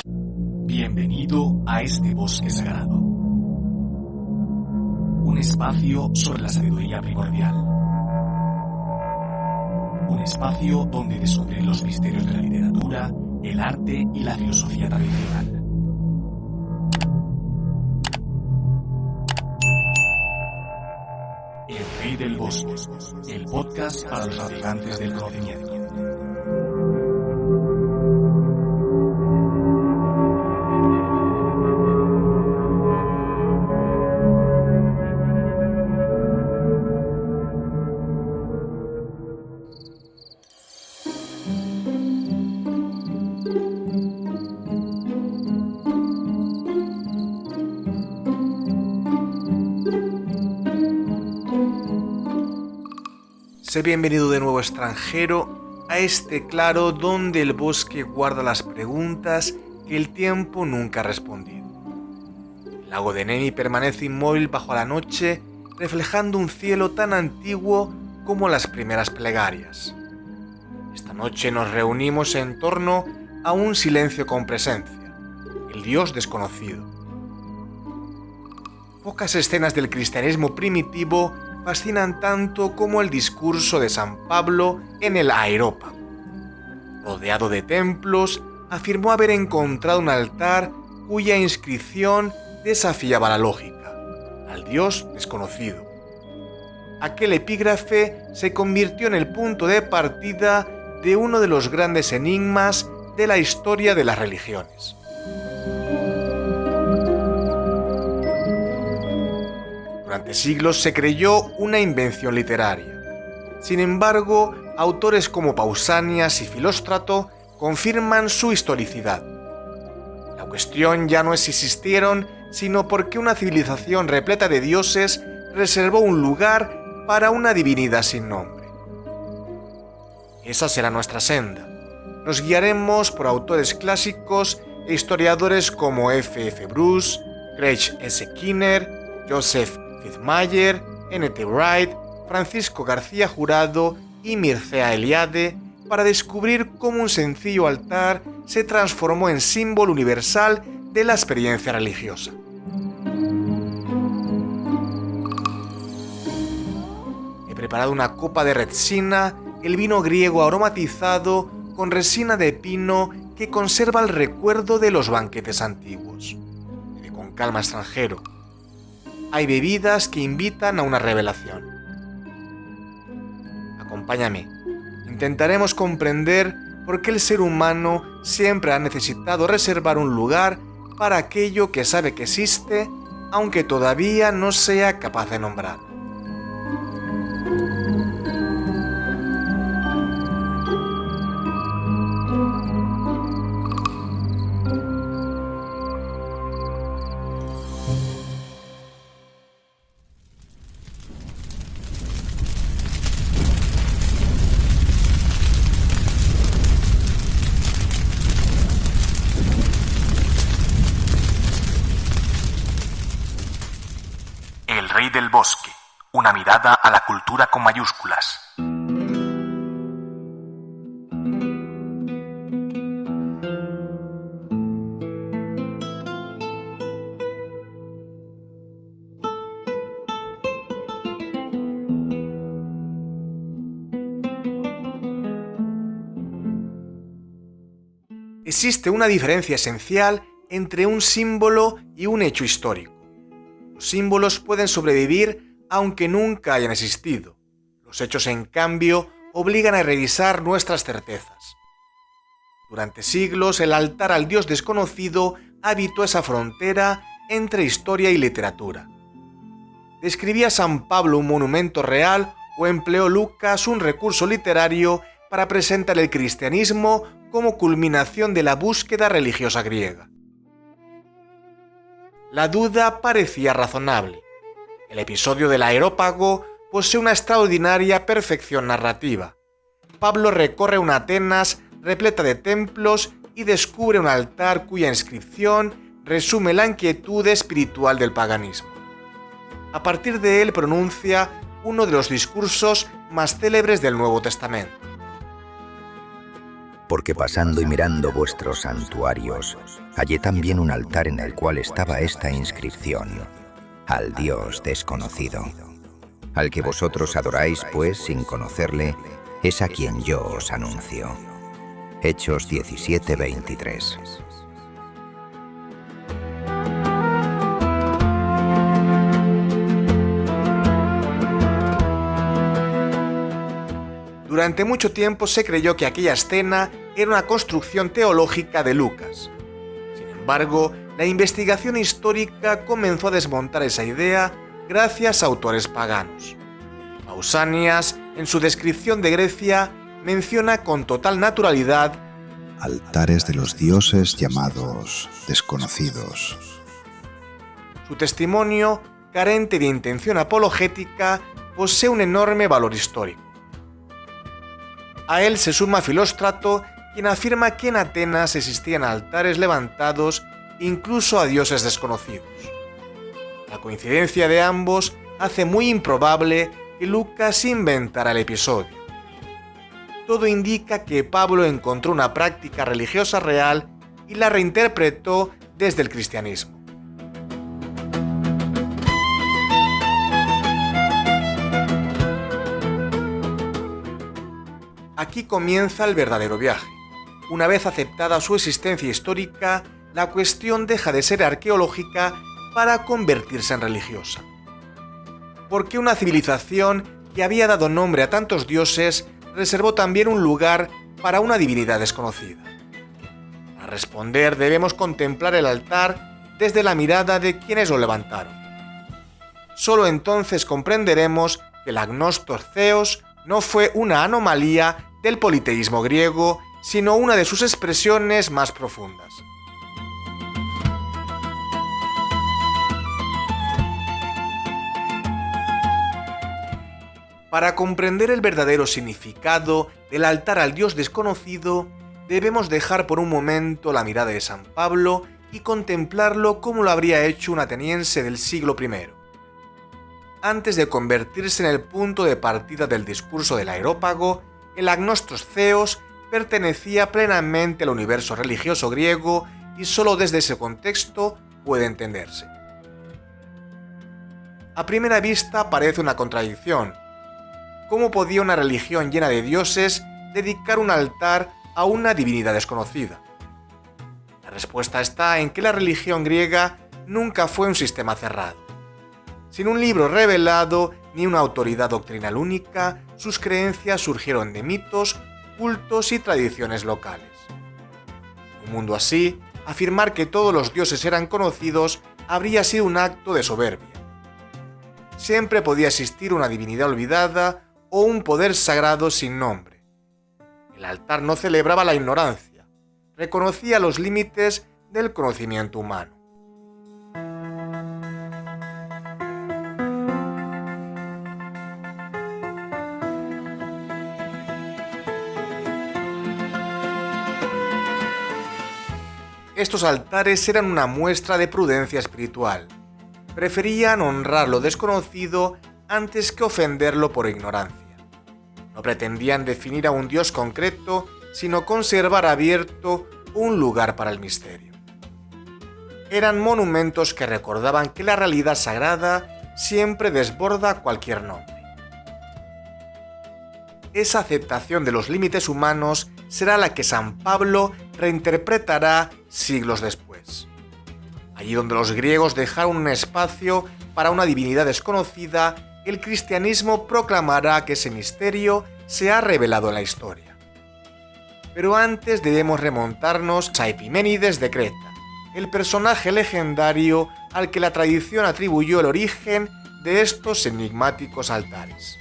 Bienvenido a este bosque sagrado. Un espacio sobre la sabiduría primordial. Un espacio donde descubrir los misterios de la literatura, el arte y la filosofía tradicional. El Rey del Bosque, el podcast para los navegantes del conocimiento. Sé bienvenido de nuevo, extranjero, a este claro donde el bosque guarda las preguntas que el tiempo nunca ha respondido. El lago de Nemi permanece inmóvil bajo la noche, reflejando un cielo tan antiguo como las primeras plegarias. Esta noche nos reunimos en torno a un silencio con presencia, el Dios desconocido. Pocas escenas del cristianismo primitivo fascinan tanto como el discurso de San Pablo en el Areópago. Rodeado de templos, afirmó haber encontrado un altar cuya inscripción desafiaba la lógica, al Dios desconocido. Aquel epígrafe se convirtió en el punto de partida de uno de los grandes enigmas de la historia de las religiones. Durante siglos se creyó una invención literaria. Sin embargo, autores como Pausanias y Filóstrato confirman su historicidad. La cuestión ya no es si existieron, sino por qué una civilización repleta de dioses reservó un lugar para una divinidad sin nombre. Esa será nuestra senda. Nos guiaremos por autores clásicos e historiadores como F.F. Bruce, Craig S. Skinner, Joseph Fitzmayer, N.T. Wright, Francisco García Jurado y Mircea Eliade para descubrir cómo un sencillo altar se transformó en símbolo universal de la experiencia religiosa. He preparado una copa de retsina, el vino griego aromatizado con resina de pino que conserva el recuerdo de los banquetes antiguos. Bebe con calma, extranjero. Hay bebidas que invitan a una revelación. Acompáñame. Intentaremos comprender por qué el ser humano siempre ha necesitado reservar un lugar para aquello que sabe que existe, aunque todavía no sea capaz de nombrar. El Rey del Bosque, una mirada a la cultura con mayúsculas. Existe una diferencia esencial entre un símbolo y un hecho histórico. Los símbolos pueden sobrevivir aunque nunca hayan existido. Los hechos, en cambio, obligan a revisar nuestras certezas. Durante siglos, el altar al Dios desconocido habitó esa frontera entre historia y literatura. ¿Describía San Pablo un monumento real o empleó Lucas un recurso literario para presentar el cristianismo como culminación de la búsqueda religiosa griega? La duda parecía razonable. El episodio del Areópago posee una extraordinaria perfección narrativa. Pablo recorre una Atenas repleta de templos y descubre un altar cuya inscripción resume la inquietud espiritual del paganismo. A partir de él pronuncia uno de los discursos más célebres del Nuevo Testamento. porque pasando y mirando vuestros santuarios, hallé también un altar en el cual estaba esta inscripción: al Dios desconocido. Al que vosotros adoráis, pues, sin conocerle, es a quien yo os anuncio. Hechos 17:23. Durante mucho tiempo se creyó que aquella escena era una construcción teológica de Lucas. Sin embargo, la investigación histórica comenzó a desmontar esa idea gracias a autores paganos. Pausanias, en su descripción de Grecia, menciona con total naturalidad altares de los dioses llamados desconocidos. Su testimonio, carente de intención apologética, posee un enorme valor histórico. A él se suma Filóstrato, quien afirma que en Atenas existían altares levantados incluso a dioses desconocidos. La coincidencia de ambos hace muy improbable que Lucas inventara el episodio. Todo indica que Pablo encontró una práctica religiosa real y la reinterpretó desde el cristianismo. Aquí comienza el verdadero viaje. Una vez aceptada su existencia histórica, la cuestión deja de ser arqueológica para convertirse en religiosa. ¿Por qué una civilización que había dado nombre a tantos dioses reservó también un lugar para una divinidad desconocida? Para responder debemos contemplar el altar desde la mirada de quienes lo levantaron. Solo entonces comprenderemos que el agnostos Theos no fue una anomalía del politeísmo griego, sino una de sus expresiones más profundas. Para comprender el verdadero significado del altar al Dios desconocido, debemos dejar por un momento la mirada de San Pablo y contemplarlo como lo habría hecho un ateniense del siglo I. Antes de convertirse en el punto de partida del discurso del Areópago, el agnostos Theos pertenecía plenamente al universo religioso griego y solo desde ese contexto puede entenderse. A primera vista parece una contradicción. ¿Cómo podía una religión llena de dioses dedicar un altar a una divinidad desconocida? La respuesta está en que la religión griega nunca fue un sistema cerrado. Sin un libro revelado ni una autoridad doctrinal única, sus creencias surgieron de mitos, cultos y tradiciones locales. En un mundo así, afirmar que todos los dioses eran conocidos habría sido un acto de soberbia. Siempre podía existir una divinidad olvidada o un poder sagrado sin nombre. El altar no celebraba la ignorancia, reconocía los límites del conocimiento humano. Estos altares eran una muestra de prudencia espiritual. Preferían honrar lo desconocido antes que ofenderlo por ignorancia. No pretendían definir a un Dios concreto, sino conservar abierto un lugar para el misterio. Eran monumentos que recordaban que la realidad sagrada siempre desborda cualquier nombre. Esa aceptación de los límites humanos será la que San Pablo reinterpretará siglos después. Allí donde los griegos dejaron un espacio para una divinidad desconocida, el cristianismo proclamará que ese misterio se ha revelado en la historia. Pero antes debemos remontarnos a Epiménides de Creta, el personaje legendario al que la tradición atribuyó el origen de estos enigmáticos altares.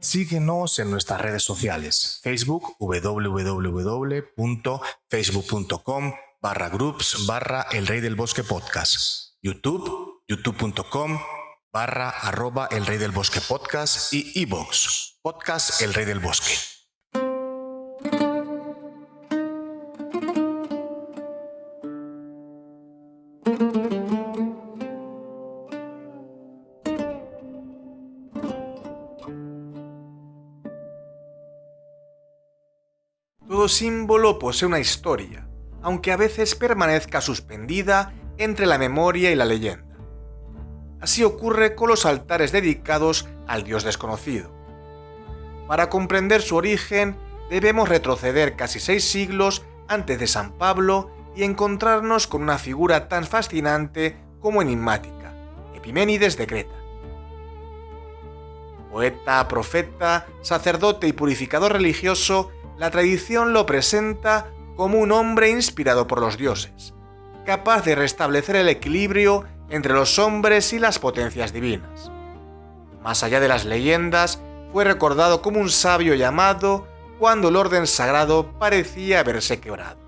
Síguenos en nuestras redes sociales. Facebook, www.facebook.com/groups/El Rey del Bosque Podcast. YouTube, youtube.com/@El Rey del Bosque Podcast y iVoox, Podcast El Rey del Bosque. Todo símbolo posee una historia, aunque a veces permanezca suspendida entre la memoria y la leyenda. Así ocurre con los altares dedicados al dios desconocido. Para comprender su origen, debemos retroceder casi 6 siglos antes de San Pablo y encontrarnos con una figura tan fascinante como enigmática, Epiménides de Creta. Poeta, profeta, sacerdote y purificador religioso, la tradición lo presenta como un hombre inspirado por los dioses, capaz de restablecer el equilibrio entre los hombres y las potencias divinas. Más allá de las leyendas, fue recordado como un sabio llamado cuando el orden sagrado parecía haberse quebrado.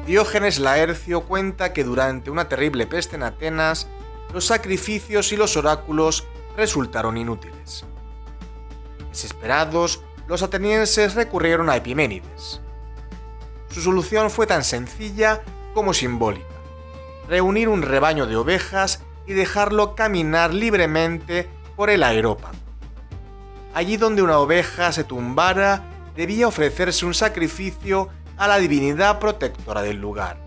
Diógenes Laercio cuenta que durante una terrible peste en Atenas, los sacrificios y los oráculos resultaron inútiles. Desesperados, los atenienses recurrieron a Epiménides. Su solución fue tan sencilla como simbólica: reunir un rebaño de ovejas y dejarlo caminar libremente por el Areópago. Allí donde una oveja se tumbara, debía ofrecerse un sacrificio a la divinidad protectora del lugar.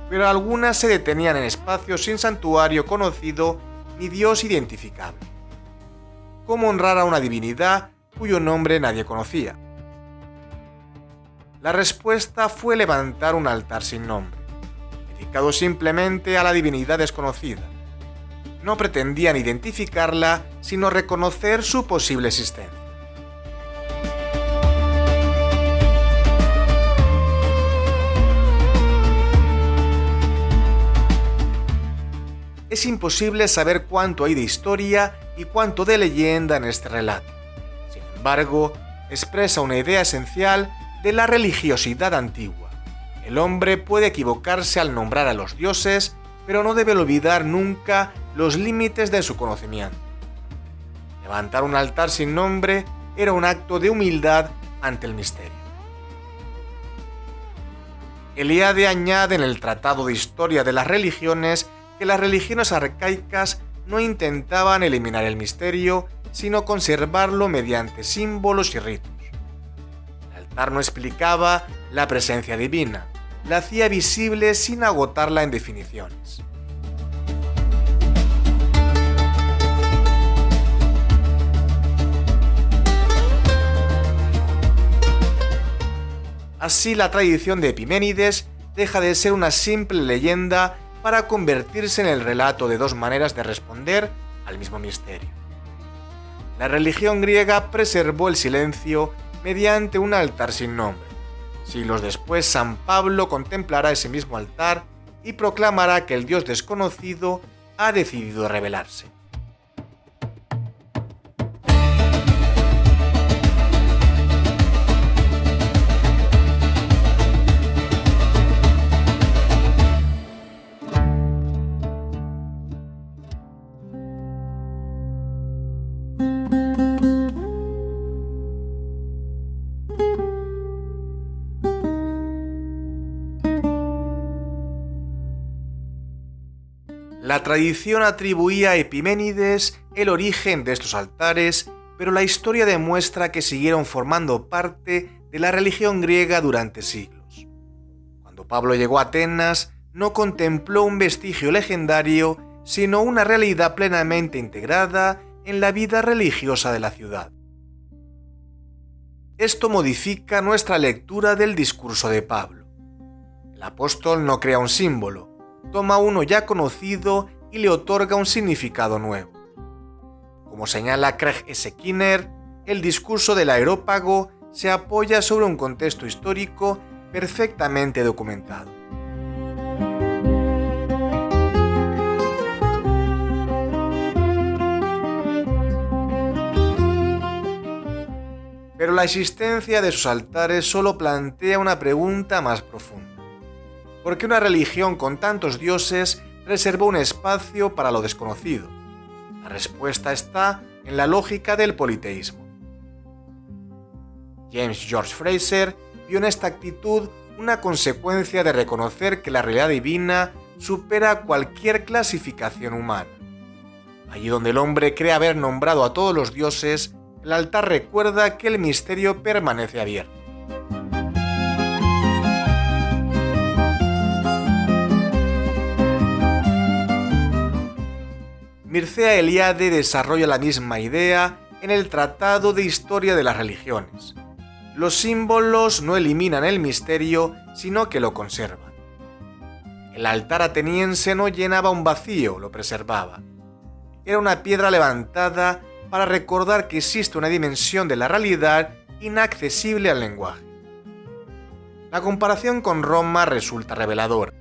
Pero algunas se detenían en espacios sin santuario conocido ni dios identificable. ¿Cómo honrar a una divinidad cuyo nombre nadie conocía? La respuesta fue levantar un altar sin nombre, dedicado simplemente a la divinidad desconocida. No pretendían identificarla, sino reconocer su posible existencia. Es imposible saber cuánto hay de historia y cuánto de leyenda en este relato. Sin embargo, expresa una idea esencial de la religiosidad antigua. El hombre puede equivocarse al nombrar a los dioses, pero no debe olvidar nunca los límites de su conocimiento. Levantar un altar sin nombre era un acto de humildad ante el misterio. Eliade añade en el Tratado de Historia de las Religiones que las religiones arcaicas no intentaban eliminar el misterio, sino conservarlo mediante símbolos y ritos. El altar no explicaba la presencia divina, la hacía visible sin agotarla en definiciones. Así, la tradición de Epiménides deja de ser una simple leyenda para convertirse en el relato de dos maneras de responder al mismo misterio. La religión griega preservó el silencio mediante un altar sin nombre. Siglos después, San Pablo contemplará ese mismo altar y proclamará que el Dios desconocido ha decidido revelarse. La tradición atribuía a Epiménides el origen de estos altares, pero la historia demuestra que siguieron formando parte de la religión griega durante siglos. Cuando Pablo llegó a Atenas, no contempló un vestigio legendario, sino una realidad plenamente integrada en la vida religiosa de la ciudad. Esto modifica nuestra lectura del discurso de Pablo. El apóstol no crea un símbolo, toma uno ya conocido y le otorga un significado nuevo. Como señala Craig S. Kinner, el discurso del Areópago se apoya sobre un contexto histórico perfectamente documentado. Pero la existencia de sus altares solo plantea una pregunta más profunda. ¿Por qué una religión con tantos dioses reservó un espacio para lo desconocido? La respuesta está en la lógica del politeísmo. James George Fraser vio en esta actitud una consecuencia de reconocer que la realidad divina supera cualquier clasificación humana. Allí donde el hombre cree haber nombrado a todos los dioses, el altar recuerda que el misterio permanece abierto. Mircea Eliade desarrolla la misma idea en el Tratado de Historia de las Religiones. Los símbolos no eliminan el misterio, sino que lo conservan. El altar ateniense no llenaba un vacío, lo preservaba. Era una piedra levantada para recordar que existe una dimensión de la realidad inaccesible al lenguaje. La comparación con Roma resulta reveladora.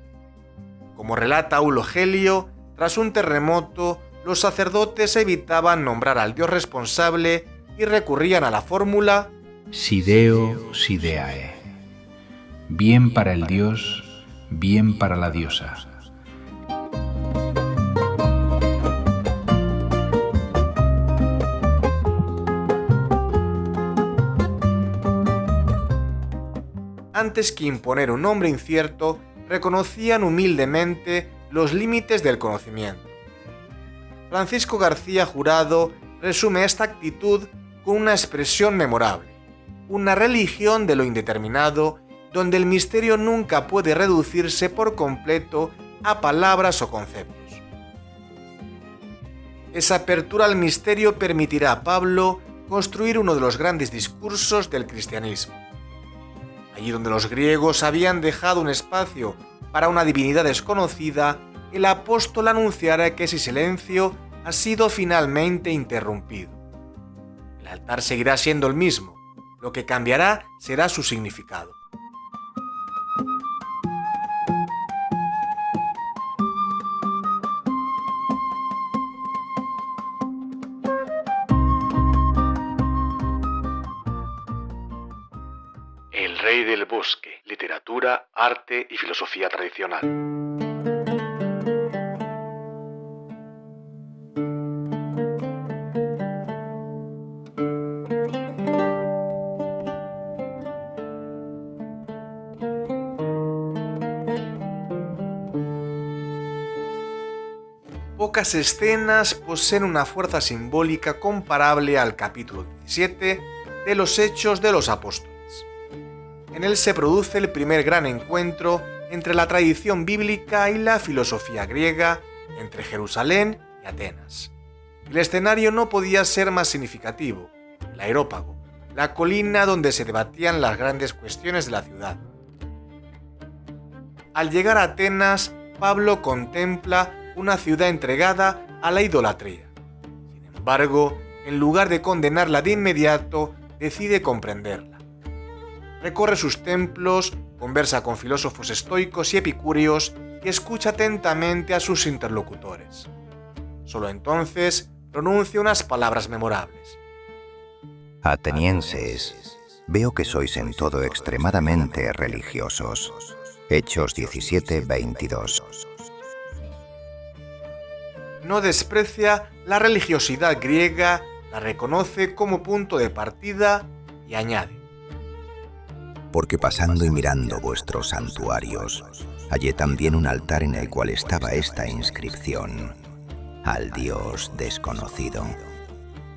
Como relata Aulo Gelio, tras un terremoto, los sacerdotes evitaban nombrar al dios responsable y recurrían a la fórmula Si Deo, si Deae. Bien para el dios, bien para la diosa. Antes que imponer un nombre incierto, reconocían humildemente los límites del conocimiento. Francisco García Jurado resume esta actitud con una expresión memorable: una religión de lo indeterminado, donde el misterio nunca puede reducirse por completo a palabras o conceptos. Esa apertura al misterio permitirá a Pablo construir uno de los grandes discursos del cristianismo. Allí donde los griegos habían dejado un espacio para una divinidad desconocida, el apóstol anunciará que ese silencio ha sido finalmente interrumpido. El altar seguirá siendo el mismo, lo que cambiará será su significado. El rey del bosque, literatura, arte y filosofía tradicional. Pocas escenas poseen una fuerza simbólica comparable al capítulo 17 de los Hechos de los Apóstoles. En él se produce el primer gran encuentro entre la tradición bíblica y la filosofía griega, entre Jerusalén y Atenas. El escenario no podía ser más significativo: el Areópago, la colina donde se debatían las grandes cuestiones de la ciudad. Al llegar a Atenas, Pablo contempla una ciudad entregada a la idolatría. Sin embargo, en lugar de condenarla de inmediato, decide comprenderla. Recorre sus templos, conversa con filósofos estoicos y epicúreos y escucha atentamente a sus interlocutores. Solo entonces pronuncia unas palabras memorables: Atenienses, veo que sois en todo extremadamente religiosos. Hechos 17:22. No desprecia la religiosidad griega, la reconoce como punto de partida y añade: Porque pasando y mirando vuestros santuarios, hallé también un altar en el cual estaba esta inscripción: al Dios desconocido.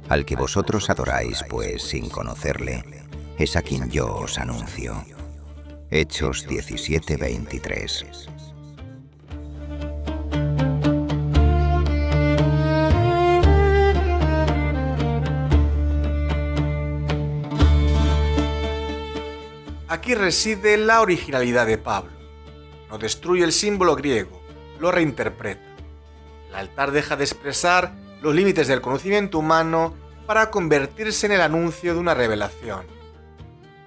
Al que vosotros adoráis, pues, sin conocerle, es a quien yo os anuncio. Hechos 17:23. Aquí reside la originalidad de Pablo. No destruye el símbolo griego, lo reinterpreta. El altar deja de expresar los límites del conocimiento humano para convertirse en el anuncio de una revelación.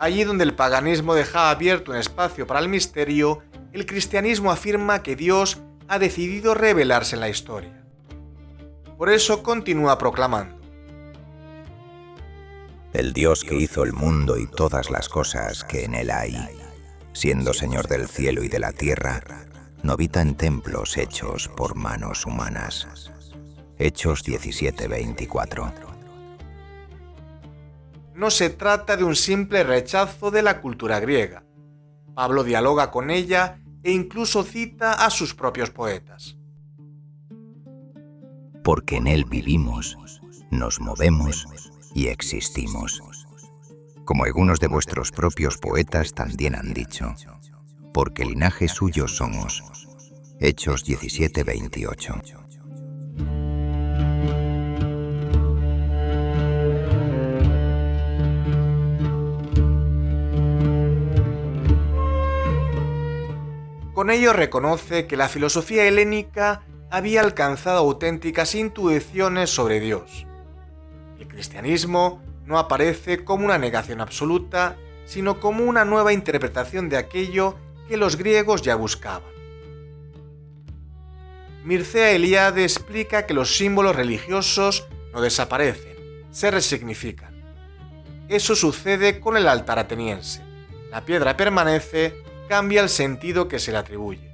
Allí donde el paganismo dejaba abierto un espacio para el misterio, el cristianismo afirma que Dios ha decidido revelarse en la historia. Por eso continúa proclamando: El Dios que hizo el mundo y todas las cosas que en él hay, siendo Señor del cielo y de la tierra, no habita en templos hechos por manos humanas. Hechos 17:24. no se trata de un simple rechazo de la cultura griega. Pablo dialoga con ella e incluso cita a sus propios poetas. Porque en él vivimos, nos movemos y existimos. Como algunos de vuestros propios poetas también han dicho, porque linaje suyo somos. Hechos 17:28. Con ello reconoce que la filosofía helénica había alcanzado auténticas intuiciones sobre Dios. El cristianismo no aparece como una negación absoluta, sino como una nueva interpretación de aquello que los griegos ya buscaban. Mircea Eliade explica que los símbolos religiosos no desaparecen, se resignifican. Eso sucede con el altar ateniense. La piedra permanece, cambia el sentido que se le atribuye.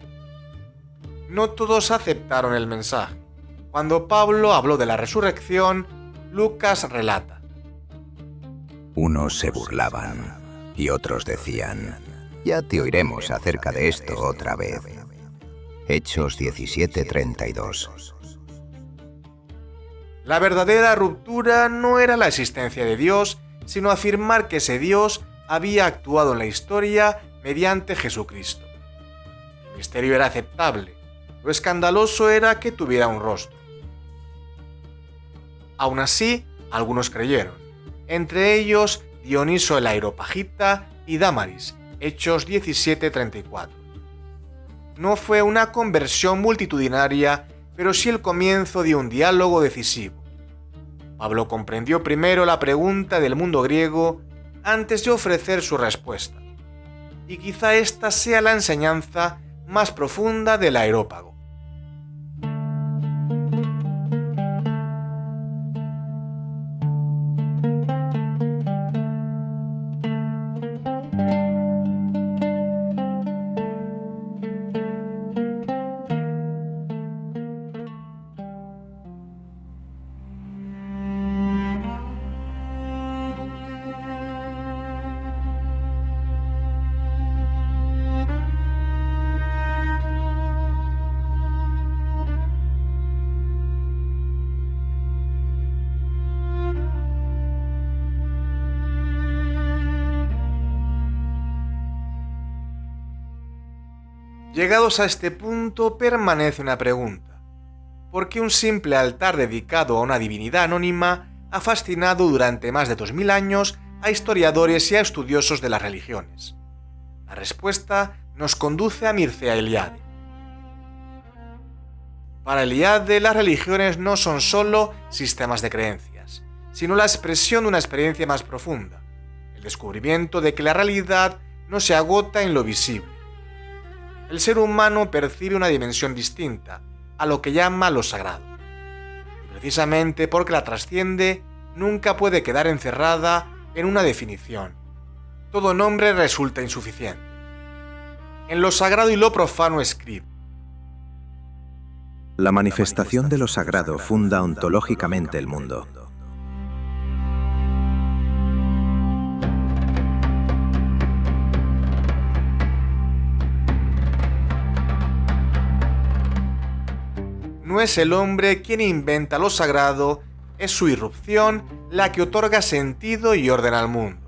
No todos aceptaron el mensaje. Cuando Pablo habló de la resurrección, Lucas relata: Unos se burlaban y otros decían, ya te oiremos acerca de esto otra vez. Hechos 17:32. La verdadera ruptura no era la existencia de Dios, sino afirmar que ese Dios había actuado en la historia mediante Jesucristo. El misterio era aceptable, lo escandaloso era que tuviera un rostro. Aún así, algunos creyeron, entre ellos Dioniso el Areopagita y Dámaris, Hechos 17:34. No fue una conversión multitudinaria, pero sí el comienzo de un diálogo decisivo. Pablo comprendió primero la pregunta del mundo griego antes de ofrecer su respuesta. Y quizá esta sea la enseñanza más profunda del Areópago. Llegados a este punto, permanece una pregunta. ¿Por qué un simple altar dedicado a una divinidad anónima ha fascinado durante más de 2000 años a historiadores y a estudiosos de las religiones? La respuesta nos conduce a Mircea Eliade. Para Eliade, las religiones no son solo sistemas de creencias, sino la expresión de una experiencia más profunda, el descubrimiento de que la realidad no se agota en lo visible. El ser humano percibe una dimensión distinta, a lo que llama lo sagrado. Y precisamente porque la trasciende, nunca puede quedar encerrada en una definición. Todo nombre resulta insuficiente. En lo sagrado y lo profano escribe: la manifestación de lo sagrado funda ontológicamente el mundo. No es el hombre quien inventa lo sagrado, es su irrupción la que otorga sentido y orden al mundo.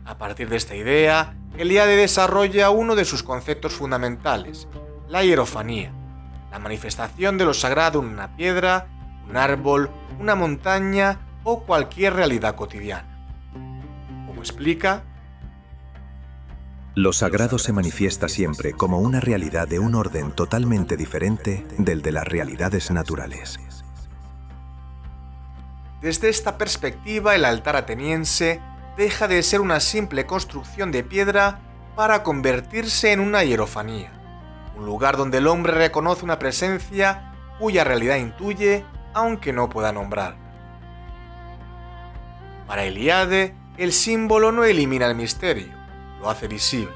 A partir de esta idea, Eliade desarrolla uno de sus conceptos fundamentales, la hierofanía, la manifestación de lo sagrado en una piedra, un árbol, una montaña o cualquier realidad cotidiana. Como explica, lo sagrado se manifiesta siempre como una realidad de un orden totalmente diferente del de las realidades naturales. Desde esta perspectiva, el altar ateniense deja de ser una simple construcción de piedra para convertirse en una hierofanía, un lugar donde el hombre reconoce una presencia cuya realidad intuye, aunque no pueda nombrarla. Para Eliade, el símbolo no elimina el misterio, lo hace visible.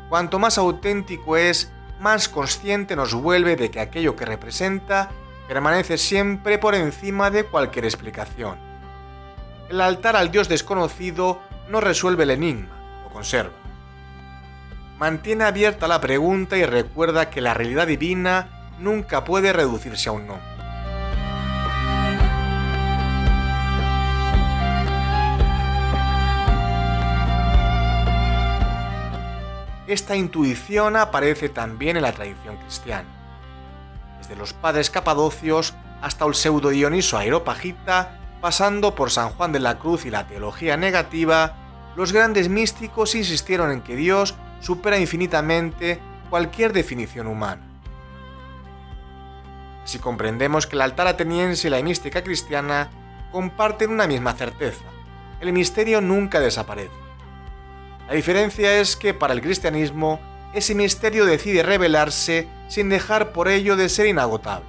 Cuanto más auténtico es, más consciente nos vuelve de que aquello que representa permanece siempre por encima de cualquier explicación. el altar al Dios desconocido no resuelve el enigma, lo conserva. Mantiene abierta la pregunta y recuerda que la realidad divina nunca puede reducirse a un nombre. Esta intuición aparece también en la tradición cristiana. Desde los padres capadocios hasta el pseudo Dioniso Areópagita, pasando por San Juan de la Cruz y la teología negativa, los grandes místicos insistieron en que Dios supera infinitamente cualquier definición humana. Así comprendemos que el altar ateniense y la mística cristiana comparten una misma certeza: el misterio nunca desaparece. La diferencia es que para el cristianismo ese misterio decide revelarse sin dejar por ello de ser inagotable.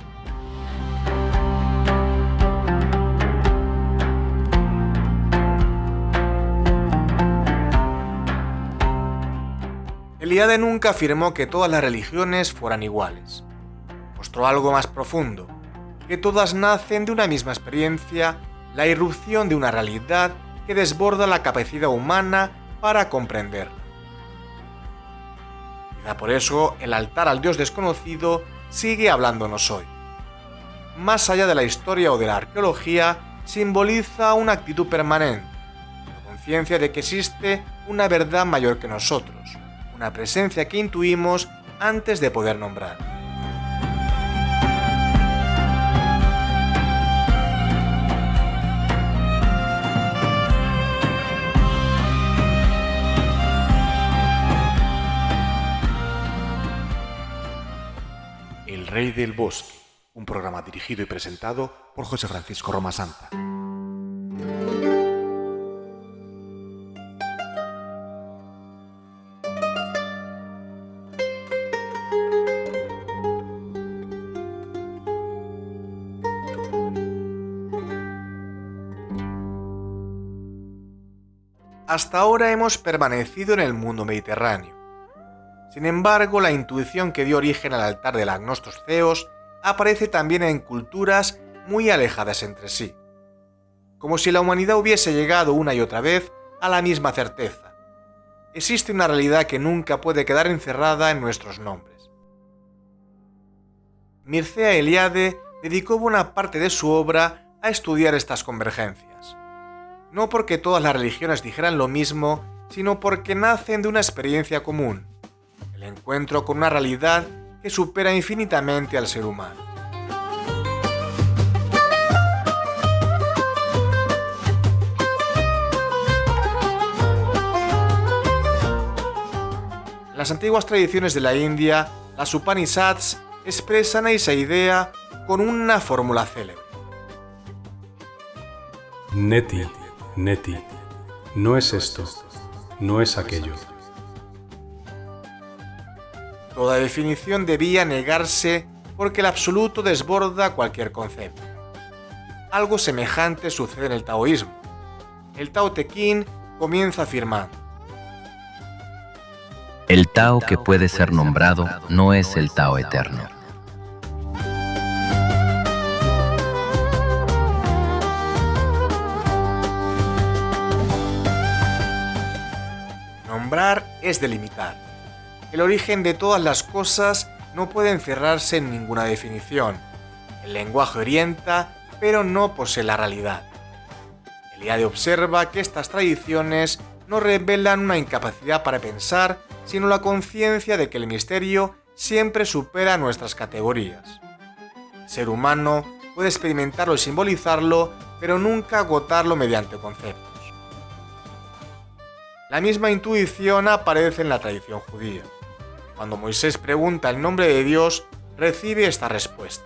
Eliade nunca afirmó que todas las religiones fueran iguales. Mostró algo más profundo, que todas nacen de una misma experiencia, la irrupción de una realidad que desborda la capacidad humana para comprenderla. Quizá por eso el altar al Dios desconocido sigue hablándonos hoy. Más allá de la historia o de la arqueología, simboliza una actitud permanente, la conciencia de que existe una verdad mayor que nosotros, una presencia que intuimos antes de poder nombrar. El Rey del Bosque, un programa dirigido y presentado por José Francisco Roma Santa. Hasta ahora hemos permanecido en el mundo mediterráneo. Sin embargo, la intuición que dio origen al altar del Agnostos Theos aparece también en culturas muy alejadas entre sí. Como si la humanidad hubiese llegado una y otra vez a la misma certeza. Existe una realidad que nunca puede quedar encerrada en nuestros nombres. Mircea Eliade dedicó buena parte de su obra a estudiar estas convergencias. No porque todas las religiones dijeran lo mismo, sino porque nacen de una experiencia común, el encuentro con una realidad que supera infinitamente al ser humano. En las antiguas tradiciones de la India, las Upanishads expresan esa idea con una fórmula célebre. Neti, neti, no es esto, no es aquello. Toda definición debía negarse porque el absoluto desborda cualquier concepto. Algo semejante sucede en el taoísmo. El Tao Te Ching comienza afirmando: el Tao que puede ser nombrado no es el Tao eterno. Nombrar es delimitar. El origen de todas las cosas no puede encerrarse en ninguna definición. El lenguaje orienta, pero no posee la realidad. Eliade observa que estas tradiciones no revelan una incapacidad para pensar, sino la conciencia de que el misterio siempre supera nuestras categorías. El ser humano puede experimentarlo y simbolizarlo, pero nunca agotarlo mediante conceptos. La misma intuición aparece en la tradición judía. Cuando Moisés pregunta el nombre de Dios, recibe esta respuesta: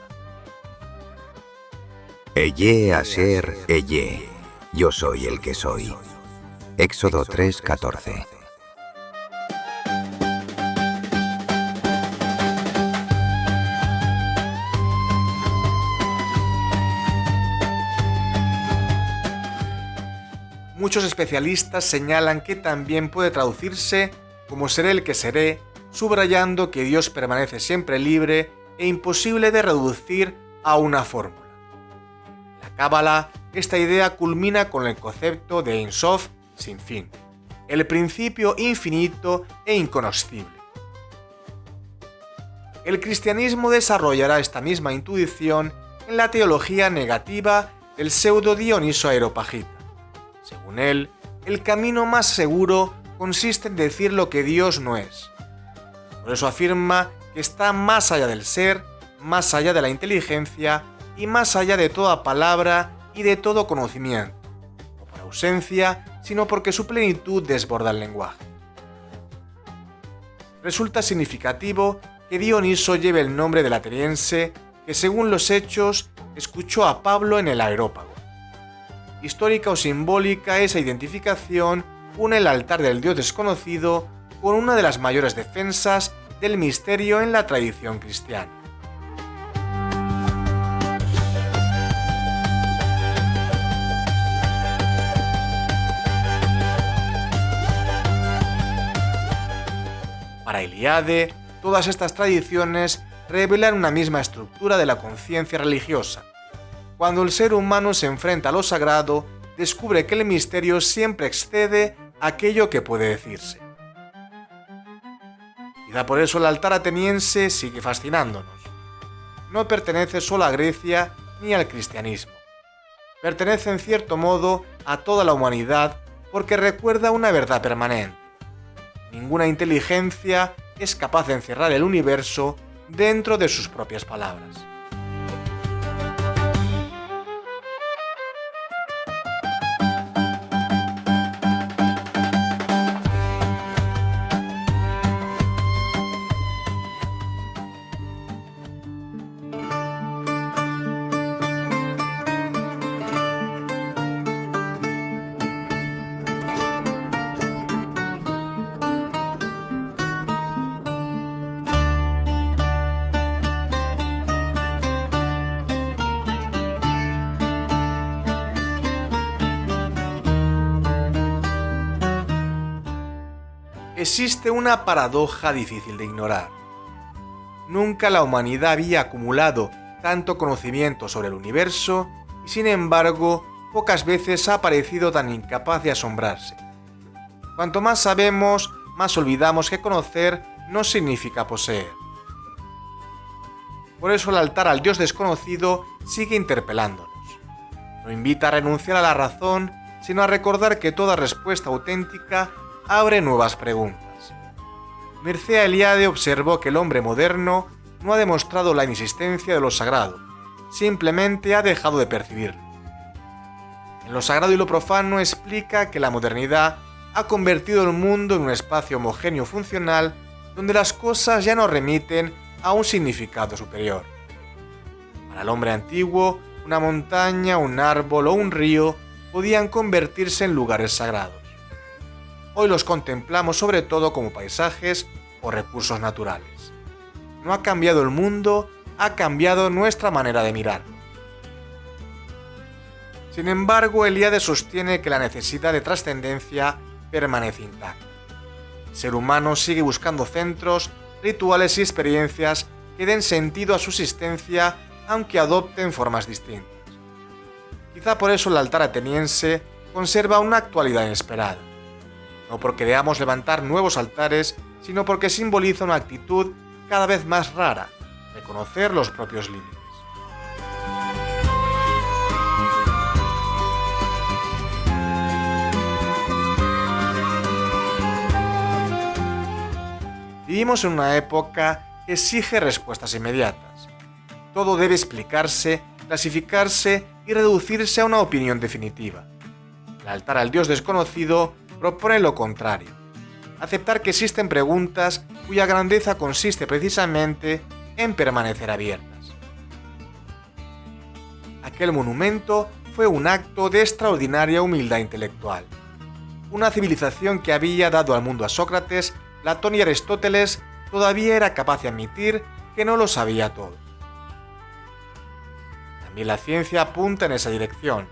Eyé Asher Eyé, yo soy el que soy. Éxodo 3:14. Muchos especialistas señalan que también puede traducirse como seré el que seré, subrayando que Dios permanece siempre libre e imposible de reducir a una fórmula. La Cábala esta idea culmina con el concepto de Ein Sof, sin fin, el principio infinito e incognoscible. El cristianismo desarrollará esta misma intuición en la teología negativa del pseudo Dioniso Areopagita. Según él, el camino más seguro consiste en decir lo que Dios no es. Por eso afirma que está más allá del ser, más allá de la inteligencia y más allá de toda palabra y de todo conocimiento, no por ausencia, sino porque su plenitud desborda el lenguaje. Resulta significativo que Dioniso lleve el nombre del ateniense que, según los hechos, escuchó a Pablo en el Areópago. Histórica o simbólica, esa identificación une el altar del Dios desconocido con una de las mayores defensas del misterio en la tradición cristiana. Para Eliade, todas estas tradiciones revelan una misma estructura de la conciencia religiosa. Cuando el ser humano se enfrenta a lo sagrado, descubre que el misterio siempre excede aquello que puede decirse. Quizá por eso el altar ateniense sigue fascinándonos. No pertenece solo a Grecia ni al cristianismo. Pertenece en cierto modo a toda la humanidad porque recuerda una verdad permanente. Ninguna inteligencia es capaz de encerrar el universo dentro de sus propias palabras. Existe una paradoja difícil de ignorar. Nunca la humanidad había acumulado tanto conocimiento sobre el universo y, sin embargo, pocas veces ha parecido tan incapaz de asombrarse. Cuanto más sabemos, más olvidamos que conocer no significa poseer. Por eso el altar al Dios desconocido sigue interpelándonos. No invita a renunciar a la razón, sino a recordar que toda respuesta auténtica abre nuevas preguntas. Mircea Eliade observó que el hombre moderno no ha demostrado la inexistencia de lo sagrado, simplemente ha dejado de percibirlo. En lo sagrado y lo profano explica que la modernidad ha convertido el mundo en un espacio homogéneo funcional donde las cosas ya no remiten a un significado superior. Para el hombre antiguo, una montaña, un árbol o un río podían convertirse en lugares sagrados. Hoy los contemplamos sobre todo como paisajes o recursos naturales. No ha cambiado el mundo, ha cambiado nuestra manera de mirarlo. Sin embargo, Eliade sostiene que la necesidad de trascendencia permanece intacta. El ser humano sigue buscando centros, rituales y experiencias que den sentido a su existencia, aunque adopten formas distintas. Quizá por eso el altar ateniense conserva una actualidad inesperada. No porque debamos levantar nuevos altares, sino porque simboliza una actitud cada vez más rara, reconocer los propios límites. Vivimos en una época que exige respuestas inmediatas. Todo debe explicarse, clasificarse y reducirse a una opinión definitiva. El altar al Dios desconocido propone lo contrario: aceptar que existen preguntas cuya grandeza consiste precisamente en permanecer abiertas. Aquel monumento fue un acto de extraordinaria humildad intelectual. Una civilización que había dado al mundo a Sócrates, Platón y Aristóteles todavía era capaz de admitir que no lo sabía todo. También la ciencia apunta en esa dirección.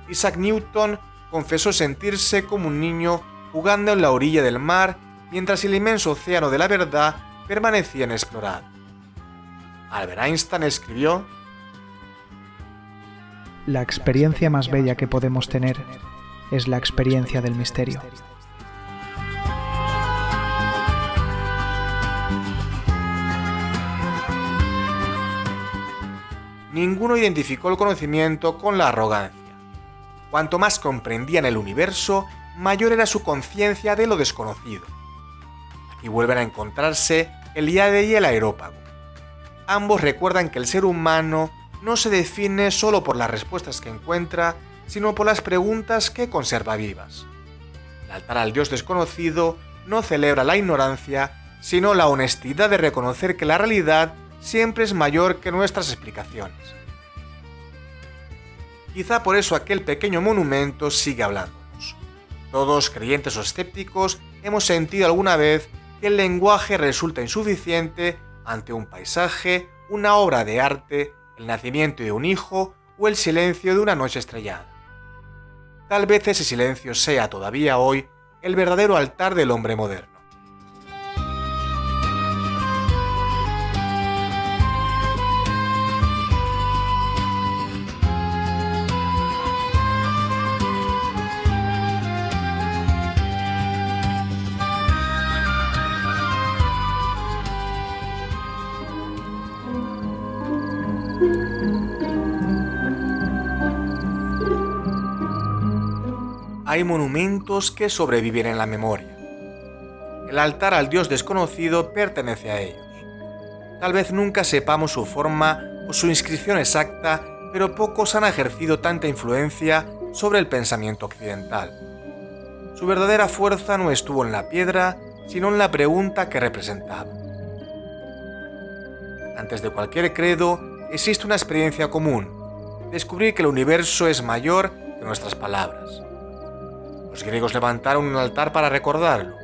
Isaac Newton confesó sentirse como un niño jugando en la orilla del mar mientras el inmenso océano de la verdad permanecía inexplorado. Albert Einstein escribió: La experiencia más bella que podemos tener es la experiencia del misterio. Ninguno identificó el conocimiento con la arrogancia. Cuanto más comprendían el universo, mayor era su conciencia de lo desconocido. Aquí vuelven a encontrarse el Eliade y el aerópago. Ambos recuerdan que el ser humano no se define solo por las respuestas que encuentra, sino por las preguntas que conserva vivas. El altar al Dios desconocido no celebra la ignorancia, sino la honestidad de reconocer que la realidad siempre es mayor que nuestras explicaciones. Quizá por eso aquel pequeño monumento sigue hablándonos. Todos, creyentes o escépticos, hemos sentido alguna vez que el lenguaje resulta insuficiente ante un paisaje, una obra de arte, el nacimiento de un hijo o el silencio de una noche estrellada. Tal vez ese silencio sea todavía hoy el verdadero altar del hombre moderno. Hay monumentos que sobreviven en la memoria. El altar al Dios desconocido pertenece a ellos. Tal vez nunca sepamos su forma o su inscripción exacta, pero pocos han ejercido tanta influencia sobre el pensamiento occidental. Su verdadera fuerza no estuvo en la piedra, sino en la pregunta que representaba. Antes de cualquier credo, existe una experiencia común: descubrir que el universo es mayor que nuestras palabras. Los griegos levantaron un altar para recordarlo.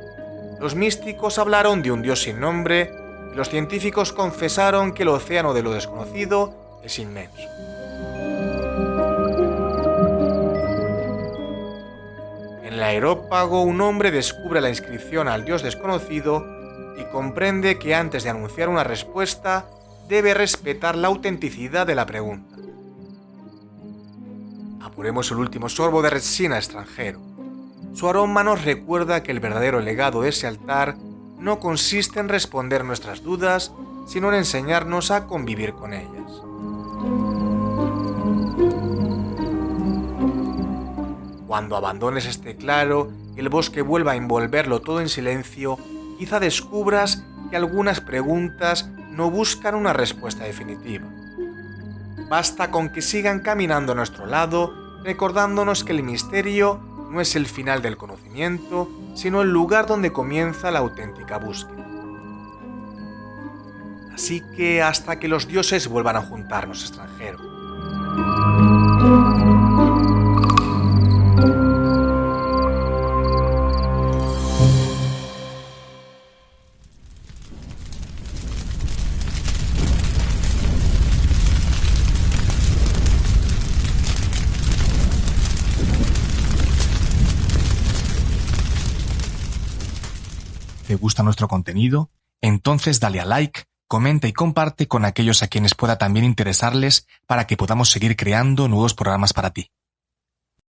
Los místicos hablaron de un Dios sin nombre y los científicos confesaron que el océano de lo desconocido es inmenso. En el aerópago, un hombre descubre la inscripción al Dios desconocido y comprende que antes de anunciar una respuesta debe respetar la autenticidad de la pregunta. Apuremos el último sorbo de resina extranjero. Su aroma nos recuerda que el verdadero legado de ese altar no consiste en responder nuestras dudas, sino en enseñarnos a convivir con ellas. Cuando abandones este claro y el bosque vuelva a envolverlo todo en silencio, quizá descubras que algunas preguntas no buscan una respuesta definitiva. Basta con que sigan caminando a nuestro lado, recordándonos que el misterio no es el final del conocimiento, sino el lugar donde comienza la auténtica búsqueda. Así que hasta que los dioses vuelvan a juntarnos, extranjero. ¿Te gusta nuestro contenido? Entonces dale a like, comenta y comparte con aquellos a quienes pueda también interesarles para que podamos seguir creando nuevos programas para ti.